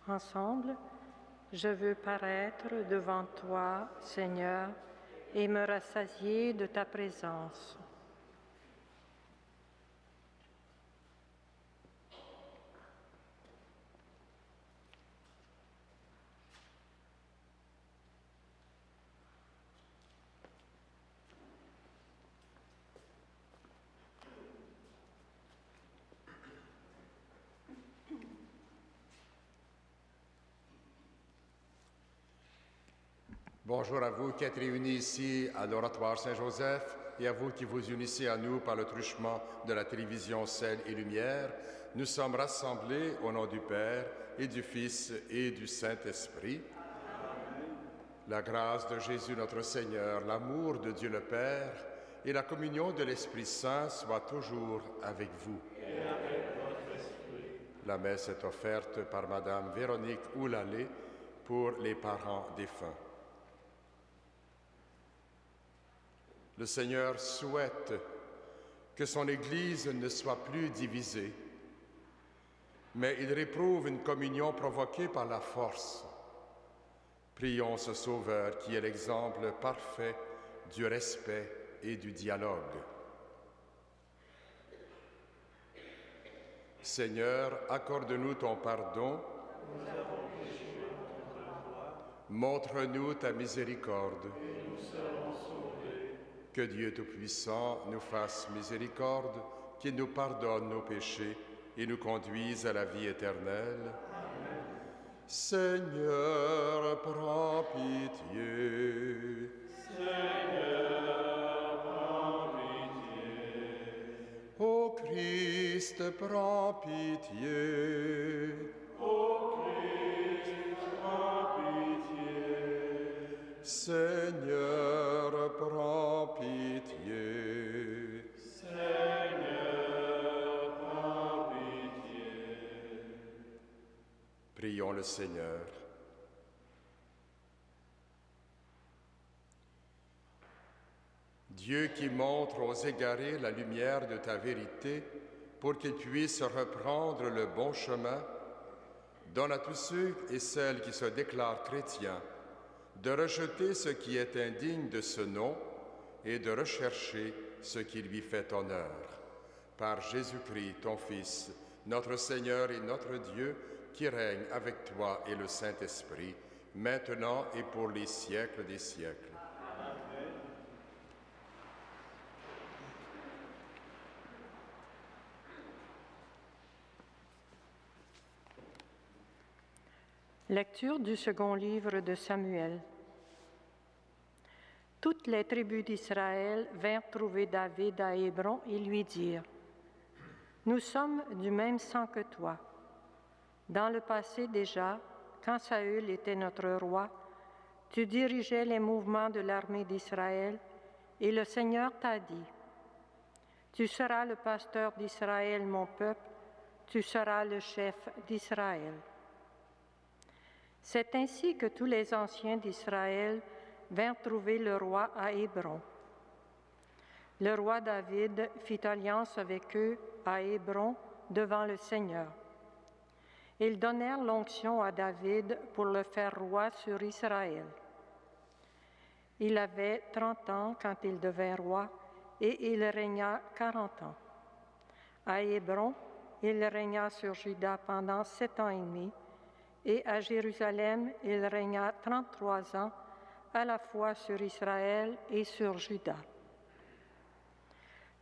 Ensemble, je veux paraître devant toi, Seigneur, et me rassasier de ta présence. Bonjour à vous qui êtes réunis ici à l'Oratoire Saint-Joseph et à vous qui vous unissez à nous par le truchement de la télévision Sel et Lumière. Nous sommes rassemblés au nom du Père et du Fils et du Saint-Esprit. La grâce de Jésus notre Seigneur, l'amour de Dieu le Père et la communion de l'Esprit Saint soient toujours avec vous. Et avec votre esprit. La messe est offerte par Madame Véronique Oulalé pour les parents défunts. Le Seigneur souhaite que son Église ne soit plus divisée, mais il réprouve une communion provoquée par la force. Prions ce Sauveur qui est l'exemple parfait du respect et du dialogue. Seigneur, accorde-nous ton pardon. Nous avons péché contre toi. Montre-nous ta miséricorde. Et nous serons sauvés. Que Dieu Tout-Puissant nous fasse miséricorde, qu'il nous pardonne nos péchés et nous conduise à la vie éternelle. Amen. Seigneur, prends pitié. Seigneur, prends pitié. Ô Christ, prends pitié. Ô Christ, prends pitié. Seigneur, prends pitié. Seigneur, prends pitié. Prions le Seigneur. Dieu qui montre aux égarés la lumière de ta vérité pour qu'ils puissent reprendre le bon chemin, donne à tous ceux et celles qui se déclarent chrétiens de rejeter ce qui est indigne de ce nom et de rechercher ce qui lui fait honneur. Par Jésus-Christ, ton Fils, notre Seigneur et notre Dieu, qui règne avec toi et le Saint-Esprit, maintenant et pour les siècles des siècles. Amen. Lecture du second livre de Samuel. Toutes les tribus d'Israël vinrent trouver David à Hébron et lui dirent : « Nous sommes du même sang que toi. Dans le passé déjà, quand Saül était notre roi, tu dirigeais les mouvements de l'armée d'Israël et le Seigneur t'a dit : « Tu seras le pasteur d'Israël, mon peuple, tu seras le chef d'Israël. » C'est ainsi que tous les anciens d'Israël vinrent trouver le roi à Hébron. Le roi David fit alliance avec eux à Hébron devant le Seigneur. Ils donnèrent l'onction à David pour le faire roi sur Israël. Il avait 30 ans quand il devint roi et il régna 40 ans. À Hébron, il régna sur Juda pendant 7 ans et demi, et à Jérusalem, il régna 33 ans, à la fois sur Israël et sur Juda.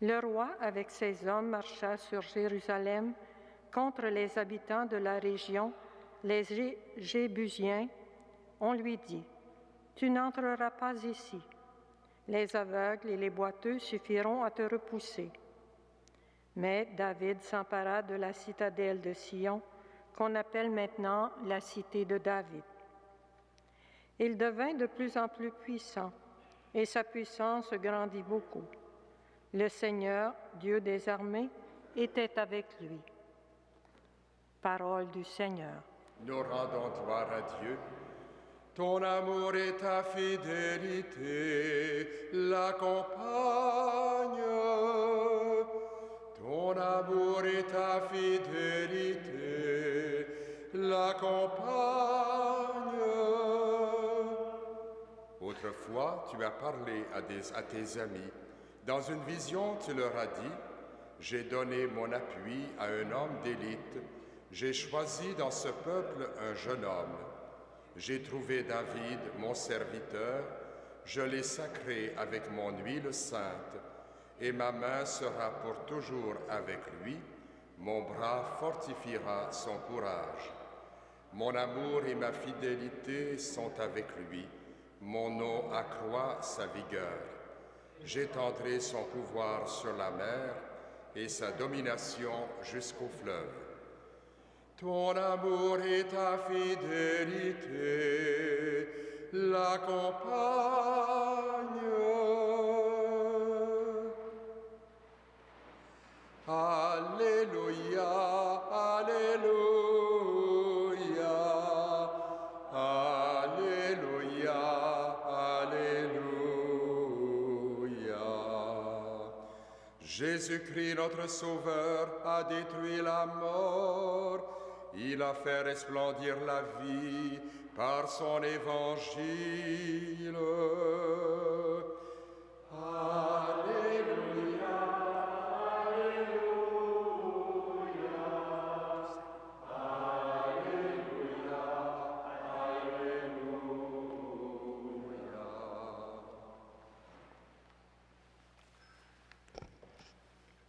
Le roi, avec ses hommes, marcha sur Jérusalem contre les habitants de la région, les Jébusiens. On lui dit : « Tu n'entreras pas ici. Les aveugles et les boiteux suffiront à te repousser. » Mais David s'empara de la citadelle de Sion, qu'on appelle maintenant la cité de David. Il devint de plus en plus puissant, et sa puissance grandit beaucoup. Le Seigneur, Dieu des armées, était avec lui. Parole du Seigneur. Nous rendons gloire à Dieu. Ton amour et ta fidélité l'accompagnent. Ton amour et ta fidélité l'accompagne. Autrefois, tu as parlé à tes amis. Dans une vision, tu leur as dit, « J'ai donné mon appui à un homme d'élite. J'ai choisi dans ce peuple un jeune homme. J'ai trouvé David, mon serviteur. Je l'ai sacré avec mon huile sainte. Et ma main sera pour toujours avec lui. Mon bras fortifiera son courage. Mon amour et ma fidélité sont avec lui. Mon nom accroît sa vigueur. J'étendrai son pouvoir sur la mer et sa domination jusqu'au fleuve. Ton amour et ta fidélité l'accompagnent. Alléluia, Alléluia, Alléluia, Alléluia. Jésus-Christ, notre Sauveur, a détruit la mort. Il a fait resplendir la vie par son évangile. Alléluia, Alléluia, Alléluia, Alléluia.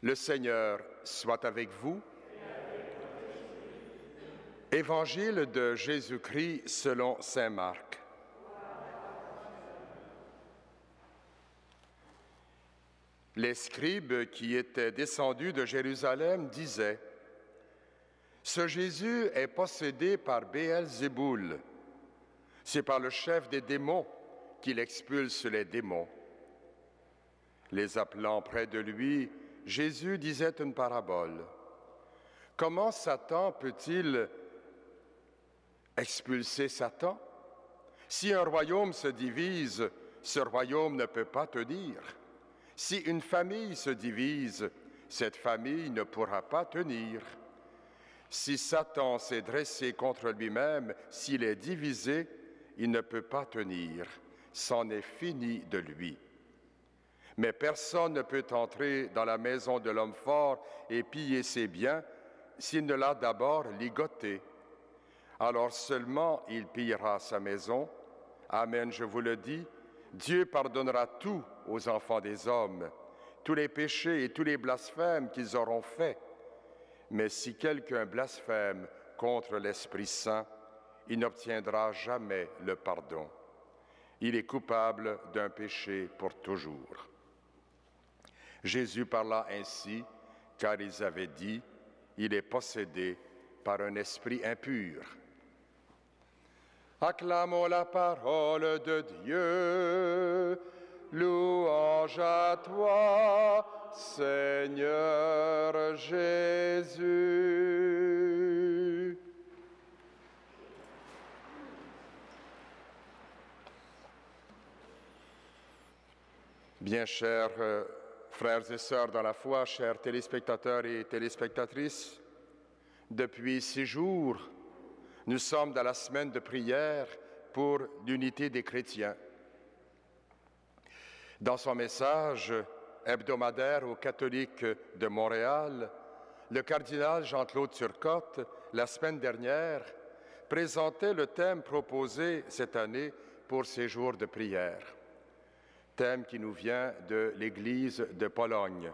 Le Seigneur soit avec vous. Évangile de Jésus-Christ selon saint Marc. Les scribes qui étaient descendus de Jérusalem disaient, « Ce Jésus est possédé par Béelzéboul. C'est par le chef des démons qu'il expulse les démons. » Les appelant près de lui, Jésus disait une parabole. « Comment Satan peut-il expulser Satan? Si un royaume se divise, ce royaume ne peut pas tenir. Si une famille se divise, cette famille ne pourra pas tenir. Si Satan s'est dressé contre lui-même, s'il est divisé, il ne peut pas tenir. C'en est fini de lui. Mais personne ne peut entrer dans la maison de l'homme fort et piller ses biens s'il ne l'a d'abord ligoté. Alors seulement il pillera sa maison. Amen, je vous le dis, Dieu pardonnera tout aux enfants des hommes, tous les péchés et tous les blasphèmes qu'ils auront faits. Mais si quelqu'un blasphème contre l'Esprit Saint, il n'obtiendra jamais le pardon. Il est coupable d'un péché pour toujours. Jésus parla ainsi, car ils avaient dit, il est possédé par un esprit impur. Acclamons la parole de Dieu. Louange à toi, Seigneur Jésus. Bien chers frères et sœurs dans la foi, chers téléspectateurs et téléspectatrices, depuis 6 jours, nous sommes dans la semaine de prière pour l'unité des chrétiens. Dans son message hebdomadaire aux catholiques de Montréal, le cardinal Jean-Claude Turcotte, la semaine dernière, présentait le thème proposé cette année pour ces jours de prière. Thème qui nous vient de l'Église de Pologne.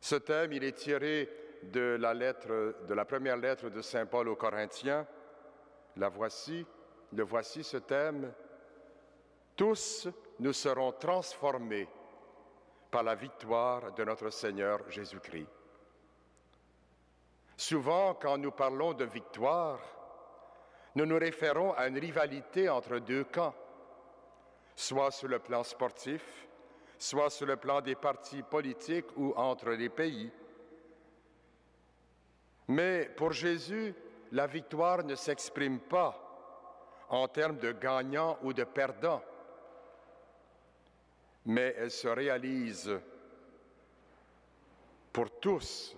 Ce thème, il est tiré de la première lettre de saint Paul aux Corinthiens. Le voici ce thème. Tous nous serons transformés par la victoire de notre Seigneur Jésus-Christ. Souvent, quand nous parlons de victoire, nous nous référons à une rivalité entre deux camps, soit sur le plan sportif, soit sur le plan des partis politiques ou entre les pays. Mais pour Jésus, la victoire ne s'exprime pas en termes de gagnant ou de perdant, mais elle se réalise pour tous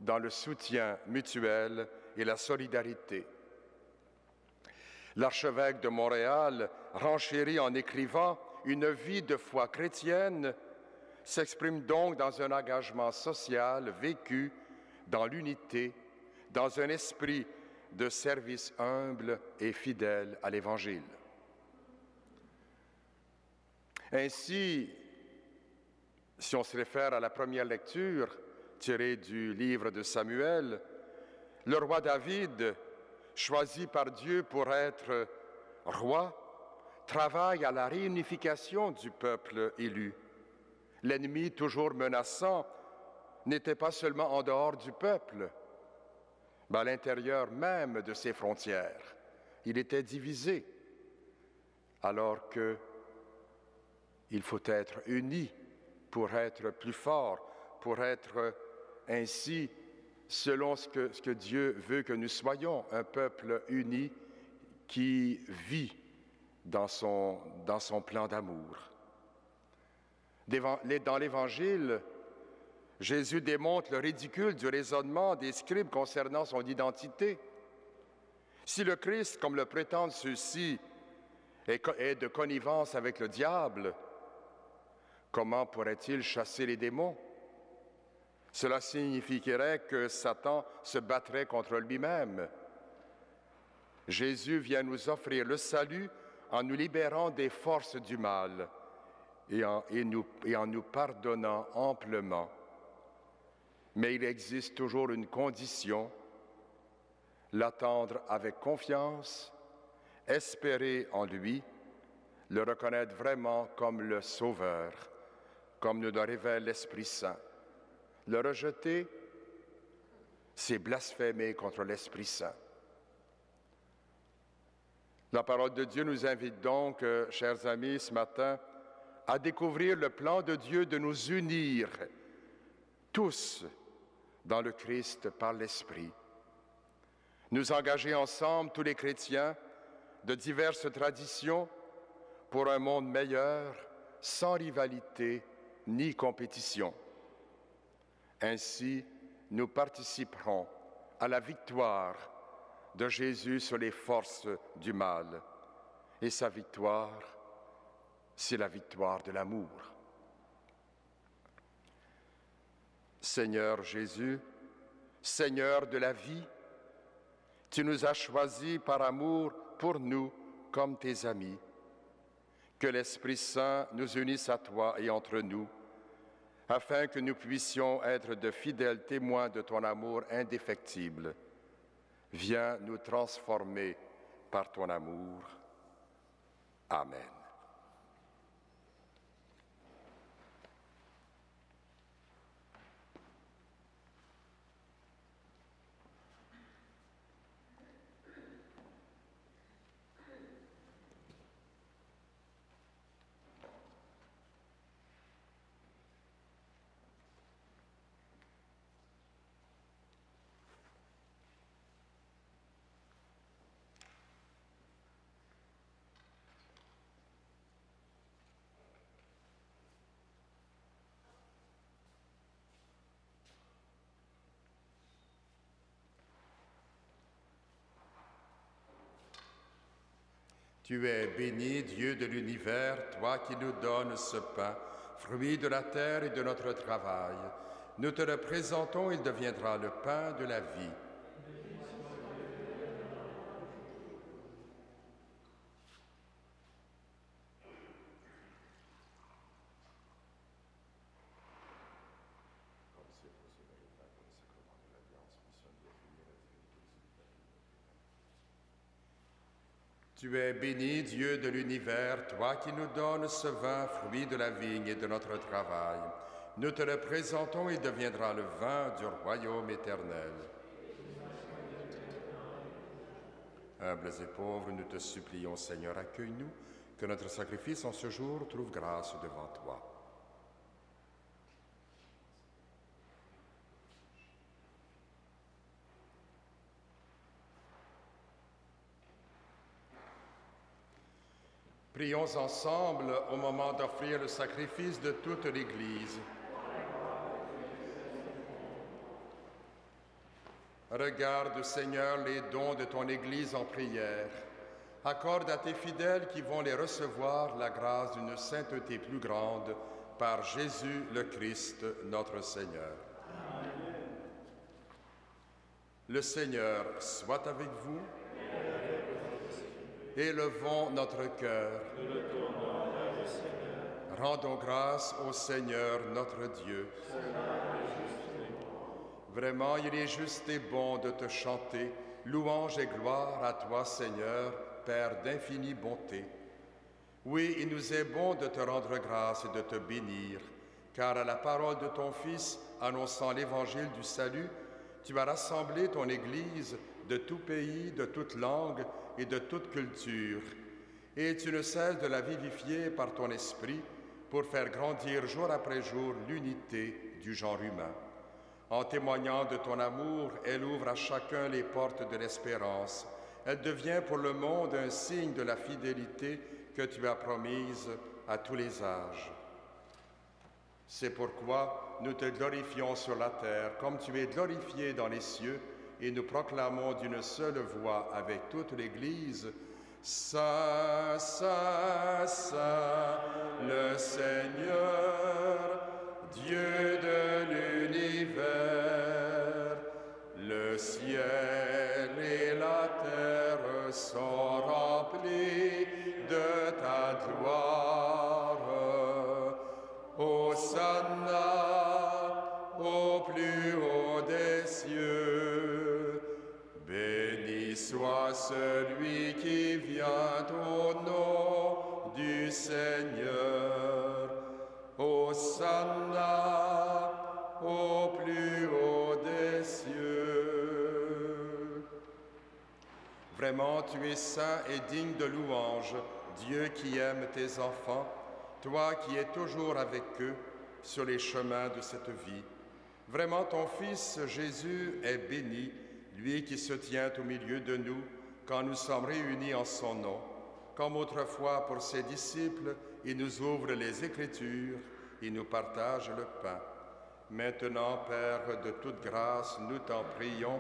dans le soutien mutuel et la solidarité. L'archevêque de Montréal renchérit en écrivant « Une vie de foi chrétienne » s'exprime donc dans un engagement social vécu dans l'unité, dans un esprit de service humble et fidèle à l'Évangile. Ainsi, si on se réfère à la première lecture tirée du livre de Samuel, le roi David, choisi par Dieu pour être roi, travaille à la réunification du peuple élu. L'ennemi, toujours menaçant, n'était pas seulement en dehors du peuple, mais à l'intérieur même de ses frontières. Il était divisé, alors qu'il faut être unis pour être plus fort, pour être ainsi, selon ce que Dieu veut que nous soyons, un peuple uni qui vit dans son plan d'amour. Dans l'Évangile, Jésus démontre le ridicule du raisonnement des scribes concernant son identité. Si le Christ, comme le prétendent ceux-ci, est de connivence avec le diable, comment pourrait-il chasser les démons? Cela signifierait que Satan se battrait contre lui-même. Jésus vient nous offrir le salut en nous libérant des forces du mal et en nous pardonnant amplement. Mais il existe toujours une condition, l'attendre avec confiance, espérer en lui, le reconnaître vraiment comme le Sauveur, comme nous le révèle l'Esprit Saint. Le rejeter, c'est blasphémer contre l'Esprit Saint. La parole de Dieu nous invite donc, chers amis, ce matin, à découvrir le plan de Dieu de nous unir tous dans le Christ par l'Esprit. Nous engager ensemble, tous les chrétiens, de diverses traditions pour un monde meilleur, sans rivalité ni compétition. Ainsi, nous participerons à la victoire de Jésus sur les forces du mal. Et sa victoire, c'est la victoire de l'amour. Seigneur Jésus, Seigneur de la vie, tu nous as choisis par amour pour nous comme tes amis. Que l'Esprit Saint nous unisse à toi et entre nous, afin que nous puissions être de fidèles témoins de ton amour indéfectible. Viens nous transformer par ton amour. Amen. Tu es béni, Dieu de l'univers, toi qui nous donnes ce pain, fruit de la terre et de notre travail. Nous te le présentons, il deviendra le pain de la vie. Tu es béni, Dieu de l'univers, toi qui nous donnes ce vin, fruit de la vigne et de notre travail. Nous te le présentons, il deviendra le vin du royaume éternel. Humbles et pauvres, nous te supplions, Seigneur, accueille-nous, que notre sacrifice en ce jour trouve grâce devant toi. Prions ensemble au moment d'offrir le sacrifice de toute l'Église. Regarde, Seigneur, les dons de ton Église en prière. Accorde à tes fidèles qui vont les recevoir la grâce d'une sainteté plus grande par Jésus le Christ, notre Seigneur. Amen. Le Seigneur soit avec vous. Élevons notre cœur. Rendons grâce au Seigneur notre Dieu. Vraiment, il est juste et bon de te chanter, louange et gloire à toi, Seigneur, Père d'infinie bonté. Oui, il nous est bon de te rendre grâce et de te bénir, car à la parole de ton Fils, annonçant l'évangile du salut, tu as rassemblé ton Église de tout pays, de toute langue et de toute culture, et tu ne cesses de la vivifier par ton esprit pour faire grandir jour après jour l'unité du genre humain. En témoignant de ton amour, elle ouvre à chacun les portes de l'espérance. Elle devient pour le monde un signe de la fidélité que tu as promise à tous les âges. C'est pourquoi nous te glorifions sur la terre, comme tu es glorifié dans les cieux, et nous proclamons d'une seule voix avec toute l'Église, « Saint, Saint, Saint, le Seigneur, Dieu de l'univers, le ciel et la terre sont remplis de ta gloire. Hosanna au plus haut des cieux. Béni soit celui qui vient au nom du Seigneur. Hosanna au plus haut des cieux. Vraiment, tu es saint et digne de louange, Dieu qui aime tes enfants, toi qui es toujours avec eux sur les chemins de cette vie. Vraiment, ton Fils Jésus est béni, lui qui se tient au milieu de nous quand nous sommes réunis en son nom. Comme autrefois pour ses disciples, il nous ouvre les Écritures, il nous partage le pain. Maintenant, Père de toute grâce, nous t'en prions,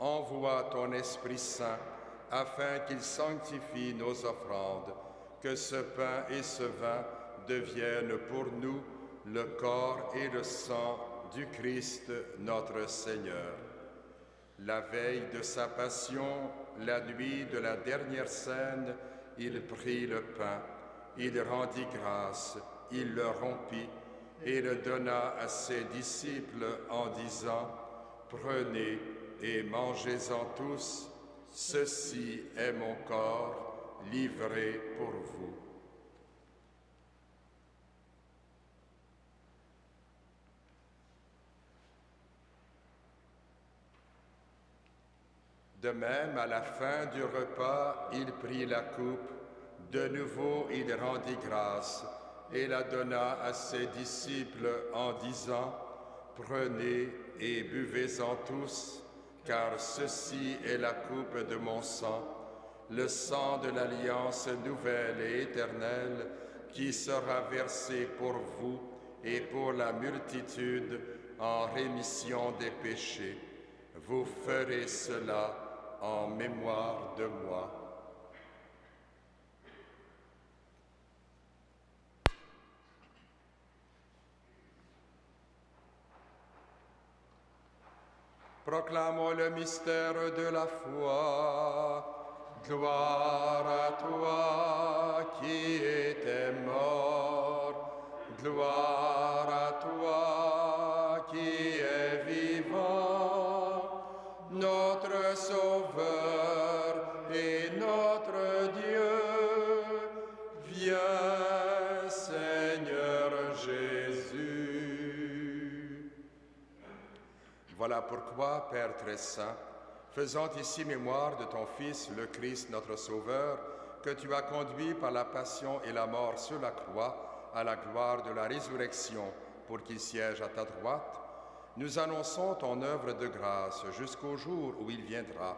envoie ton Esprit Saint afin qu'il sanctifie nos offrandes, que ce pain et ce vin deviennent pour nous le corps et le sang du Christ notre Seigneur. La veille de sa passion, la nuit de la dernière scène, il prit le pain, il rendit grâce, il le rompit et le donna à ses disciples en disant, « Prenez et mangez-en tous, ceci est mon corps livré pour vous. » De même, à la fin du repas, il prit la coupe. De nouveau, il rendit grâce et la donna à ses disciples en disant, « Prenez et buvez-en tous, car ceci est la coupe de mon sang, le sang de l'alliance nouvelle et éternelle qui sera versé pour vous et pour la multitude en rémission des péchés. Vous ferez cela en mémoire de moi. » Proclamons le mystère de la foi. Gloire à toi qui étais mort. Gloire à toi qui es vivant. Notre Sauveur et notre Dieu, viens, Seigneur Jésus. Voilà pourquoi, Père très saint, faisant ici mémoire de ton Fils, le Christ, notre Sauveur, que tu as conduit par la passion et la mort sur la croix à la gloire de la résurrection pour qu'il siège à ta droite, nous annonçons ton œuvre de grâce jusqu'au jour où il viendra,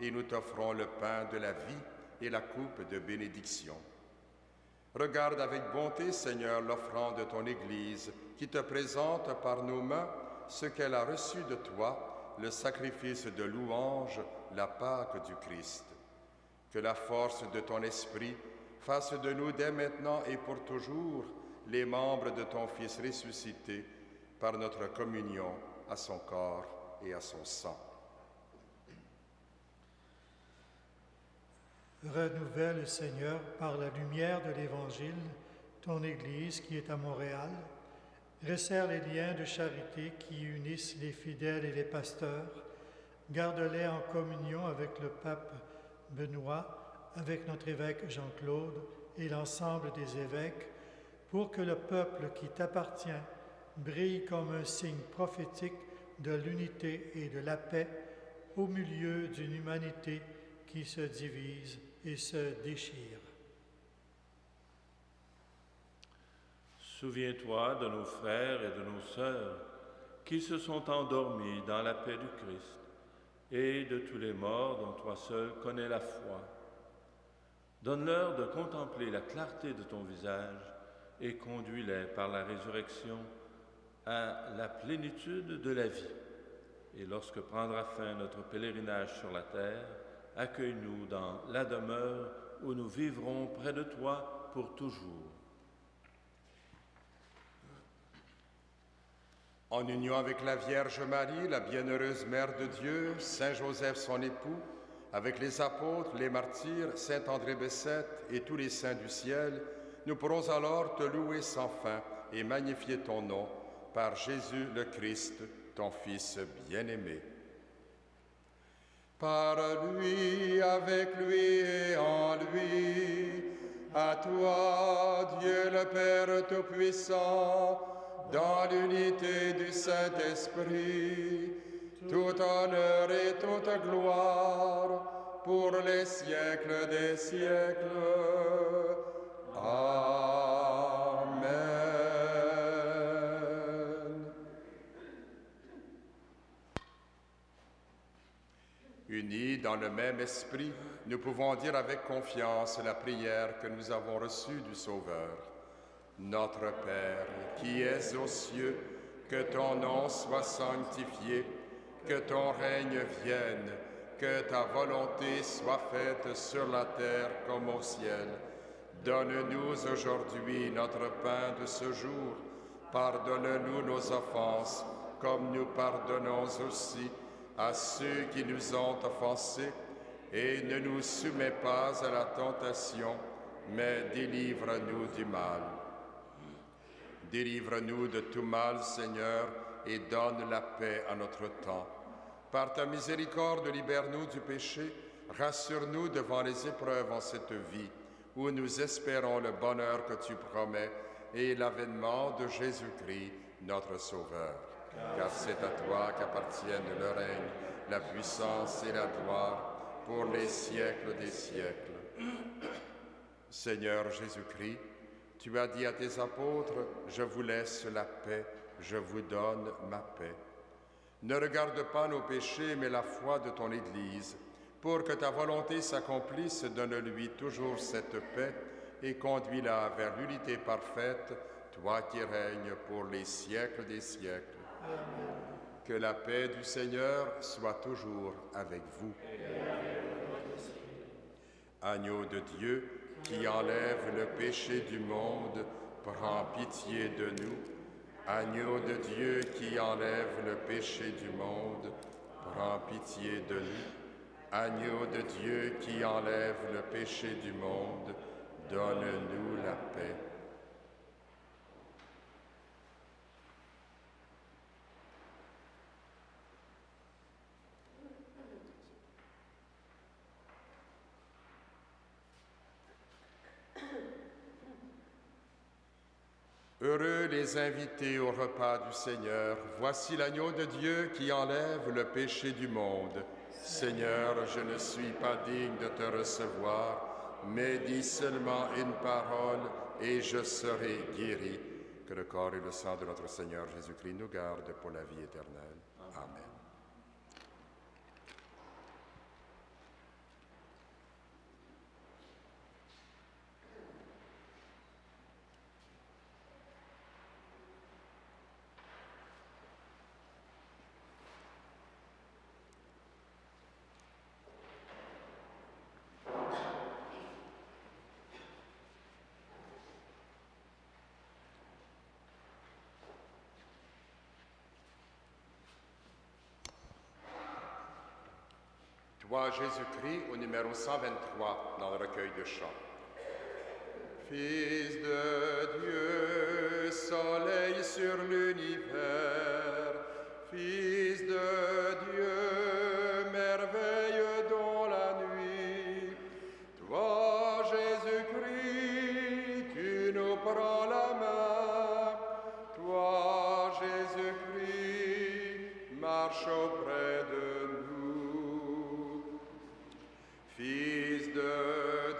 et nous t'offrons le pain de la vie et la coupe de bénédiction. Regarde avec bonté, Seigneur, l'offrande de ton Église, qui te présente par nos mains ce qu'elle a reçu de toi, le sacrifice de louange, la Pâque du Christ. Que la force de ton esprit fasse de nous dès maintenant et pour toujours les membres de ton Fils ressuscité par notre communion à son corps et à son sang. Renouvelle, Seigneur, par la lumière de l'Évangile, ton Église qui est à Montréal. Resserre les liens de charité qui unissent les fidèles et les pasteurs. Garde-les en communion avec le pape Benoît, avec notre évêque Jean-Claude et l'ensemble des évêques, pour que le peuple qui t'appartient brille comme un signe prophétique de l'unité et de la paix au milieu d'une humanité qui se divise et se déchire. Souviens-toi de nos frères et de nos sœurs qui se sont endormis dans la paix du Christ et de tous les morts dont toi seul connais la foi. Donne-leur de contempler la clarté de ton visage et conduis-les par la résurrection à la plénitude de la vie. Et lorsque prendra fin notre pèlerinage sur la terre, accueille-nous dans la demeure où nous vivrons près de toi pour toujours. En union avec la Vierge Marie, la bienheureuse Mère de Dieu, Saint Joseph son époux, avec les apôtres, les martyrs, Saint André Bessette et tous les saints du ciel, nous pourrons alors te louer sans fin et magnifier ton nom par Jésus le Christ, ton Fils bien-aimé. Par lui, avec lui et en lui, à toi, Dieu le Père Tout-Puissant, dans l'unité du Saint-Esprit, tout honneur et toute gloire pour les siècles des siècles. Amen. Unis dans le même esprit, nous pouvons dire avec confiance la prière que nous avons reçue du Sauveur. Notre Père, qui es aux cieux, que ton nom soit sanctifié, que ton règne vienne, que ta volonté soit faite sur la terre comme au ciel. Donne-nous aujourd'hui notre pain de ce jour. Pardonne-nous nos offenses, comme nous pardonnons aussi à ceux qui nous ont offensés. Et ne nous soumets pas à la tentation, mais délivre-nous du mal. Délivre-nous de tout mal, Seigneur, et donne la paix à notre temps. Par ta miséricorde, libère-nous du péché, rassure-nous devant les épreuves en cette vie, où nous espérons le bonheur que tu promets et l'avènement de Jésus-Christ, notre Sauveur. Car c'est à toi qu'appartiennent le règne, la puissance et la gloire, pour les siècles des siècles. Seigneur Jésus-Christ, tu as dit à tes apôtres, « Je vous laisse la paix, je vous donne ma paix. » Ne regarde pas nos péchés, mais la foi de ton Église. Pour que ta volonté s'accomplisse, donne-lui toujours cette paix et conduis-la vers l'unité parfaite, toi qui règnes pour les siècles des siècles. Amen. Que la paix du Seigneur soit toujours avec vous. Agneau de Dieu, qui enlève le péché du monde, prends pitié de nous. Agneau de Dieu qui enlève le péché du monde, prends pitié de nous. Agneau de Dieu qui enlève le péché du monde, donne-nous la paix. Heureux les invités au repas du Seigneur. Voici l'agneau de Dieu qui enlève le péché du monde. Seigneur, je ne suis pas digne de te recevoir, mais dis seulement une parole et je serai guéri. Que le corps et le sang de notre Seigneur Jésus-Christ nous gardent pour la vie éternelle. Amen. Toi, Jésus-Christ, au numéro 123 dans le recueil de chants. Fils de Dieu, soleil sur l'univers, Fils de Dieu, merveille dans la nuit, toi, Jésus-Christ, tu nous prends la main, toi, Jésus-Christ, marche auprès de nous. Fils de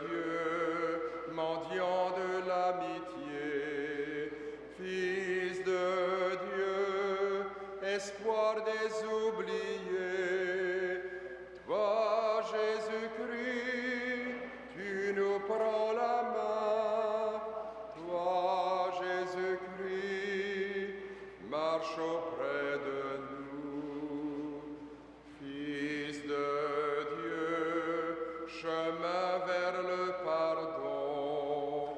Dieu, mendiant de l'amitié, Fils de Dieu, espoir des oubliés, toi, Jésus-Christ, tu nous prends la main, toi, Jésus-Christ, marche auprès de nous. Fils de Dieu, chemin vers le pardon,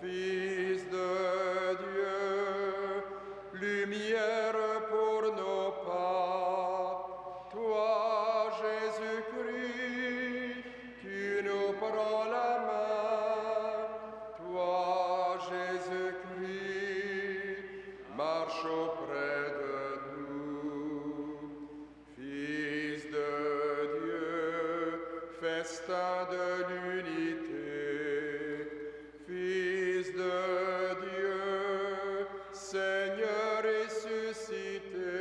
Fils de Dieu, lumière pour nos pas, toi, Jésus-Christ, tu nous prends la main, toi, Jésus-Christ, marche auprès de nous. Fils de Dieu, festin de l'unité, Fils de Dieu, Seigneur ressuscité,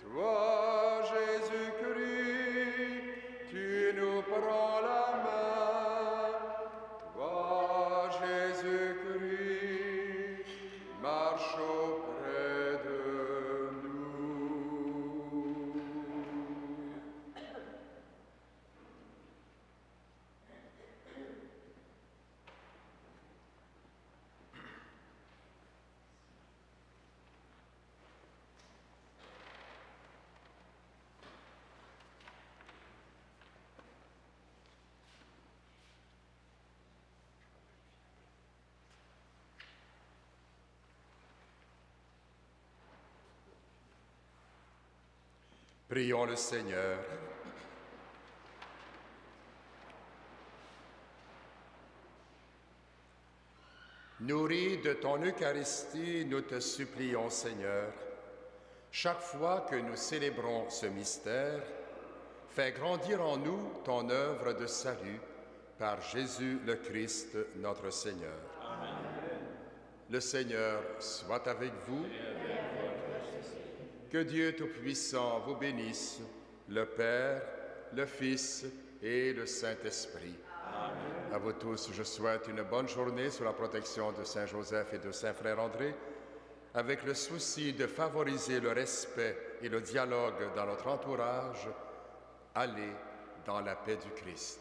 toi, Jésus-Christ, tu nous prends la main, toi, Jésus-Christ, marche auprès de nous. Prions le Seigneur. Nourris de ton Eucharistie, nous te supplions, Seigneur, chaque fois que nous célébrons ce mystère, fais grandir en nous ton œuvre de salut par Jésus le Christ, notre Seigneur. Amen. Le Seigneur soit avec vous. Que Dieu Tout-Puissant vous bénisse, le Père, le Fils et le Saint-Esprit. Amen. À vous tous, je souhaite une bonne journée sous la protection de Saint Joseph et de Saint Frère André, avec le souci de favoriser le respect et le dialogue dans notre entourage. Allez dans la paix du Christ.